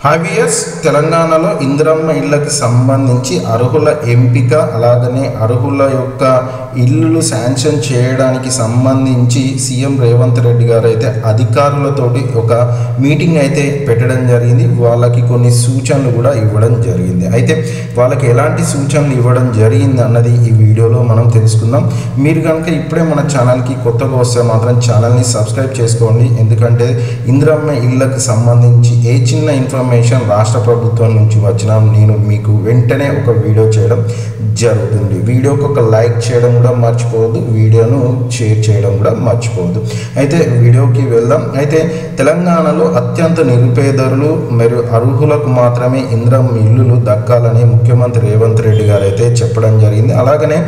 హావియస్ తెలంగాణలో ఇందిరమ్మ ఇళ్ళకి సంబంధించి అర్హుల ఎంపిక అలాగనే అర్హుల యొక్క ఇల్లులు శాంక్షన్ చేయడానికి సంబంధించి సీఎం రేవంత్ రెడ్డి గారు అయితే అధికారులతోటి ఒక మీటింగ్ అయితే పెట్టడం జరిగింది. వాళ్ళకి కొన్ని సూచనలు కూడా ఇవ్వడం జరిగింది. అయితే వాళ్ళకి ఎలాంటి సూచనలు ఇవ్వడం జరిగింది అన్నది ఈ వీడియోలో మనం తెలుసుకుందాం. మీరు కనుక ఇప్పుడే మన ఛానల్కి కొత్తగా వస్తే మాత్రం ఛానల్ని సబ్స్క్రైబ్ చేసుకోండి. ఎందుకంటే ఇందిరమ్మ ఇళ్ళకి సంబంధించి ఏ చిన్న ఇన్ఫర్మేషన్ రాష్ట్ర ప్రభుత్వం నుంచి వచ్చిన నేను మీకు వెంటనే ఒక వీడియో చేయడం జరుగుతుంది. వీడియోకి ఒక లైక్ చేయడం కూడా మర్చిపోవద్దు, వీడియోను షేర్ చేయడం కూడా మర్చిపోవద్దు. అయితే వీడియోకి వెళ్దాం. అయితే తెలంగాణలో అత్యంత నిరుపేదలు మరియు అర్హులకు మాత్రమే ఇందిరమ్మ ఇల్లులు దక్కాలని ముఖ్యమంత్రి రేవంత్ రెడ్డి గారు అయితే చెప్పడం జరిగింది. అలాగనే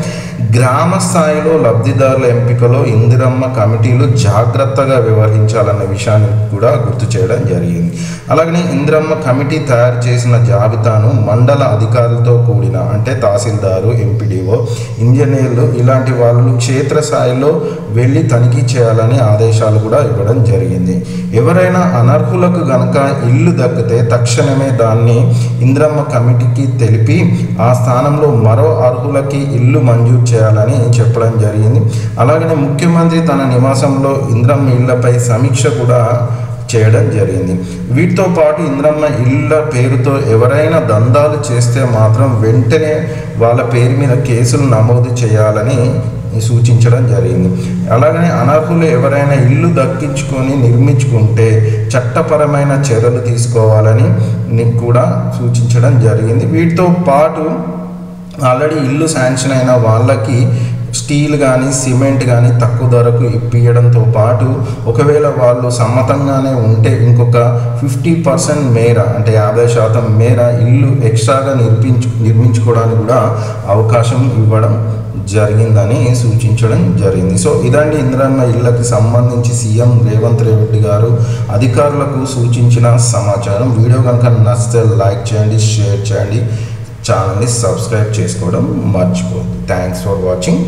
గ్రామ స్థాయిలో లబ్ధిదారుల ఎంపికలో ఇందిరమ్మ కమిటీలు జాగ్రత్తగా వ్యవహరించాలన్న విషయాన్ని కూడా గుర్తు చేయడం జరిగింది. అలాగనే ఇందిరమ్మ కమిటీ తయారు చేసిన జాబితాను మండల అధికారులతో కూడిన అంటే తహసీల్దారు, ఎంపీడీఓ, ఇంజనీర్లు ఇలాంటి వాళ్ళు క్షేత్రస్థాయిలో వెళ్ళి తనిఖీ చేయాలని ఆదేశాలు కూడా ఇవ్వడం జరిగింది. ఎవరైనా అనర్హులకు గనక ఇల్లు దక్కితే తక్షణమే దాన్ని ఇందిరమ్మ కమిటీకి తెలిపి ఆ స్థానంలో మరో అర్హులకి ఇల్లు మంజూరు చేయాలని చెప్పడం జరిగింది. అలాగనే ముఖ్యమంత్రి తన నివాసంలో ఇందిరమ్మ ఇళ్లపై సమీక్ష కూడా చేయడం జరిగింది. వీటితో పాటు ఇందిరమ్మ ఇళ్ళ పేరుతో ఎవరైనా దందాలు చేస్తే మాత్రం వెంటనే వాళ్ళ పేరు మీద కేసులు నమోదు చేయాలని సూచించడం జరిగింది. అలాగనే అనర్హులు ఎవరైనా ఇల్లు దక్కించుకొని నిర్మించుకుంటే చట్టపరమైన చర్యలు తీసుకోవాలని కూడా సూచించడం జరిగింది. వీటితో పాటు ఆల్రెడీ ఇల్లు శాంక్షన్ అయిన వాళ్ళకి స్టీల్ కానీ సిమెంట్ కానీ తక్కువ ధరకు ఇప్పించడంతో పాటు ఒకవేళ వాళ్ళు సమ్మతంగానే ఉంటే ఇంకొక 50% మేర అంటే 50% మేర ఇల్లు ఎక్స్ట్రాగా నిర్మించుకోవడానికి కూడా అవకాశం ఇవ్వడం జరిగిందని సూచించడం జరిగింది. సో ఇదండి ఇందిరమ్మ ఇళ్ళకి సంబంధించి సీఎం రేవంత్ రెడ్డి గారు అధికారులకు సూచించిన సమాచారం. వీడియో కనుక నచ్చితే లైక్ చేయండి, షేర్ చేయండి, ఛానల్ని సబ్స్క్రైబ్ చేసుకోవడం మర్చిపోవద్దు. Thanks for watching.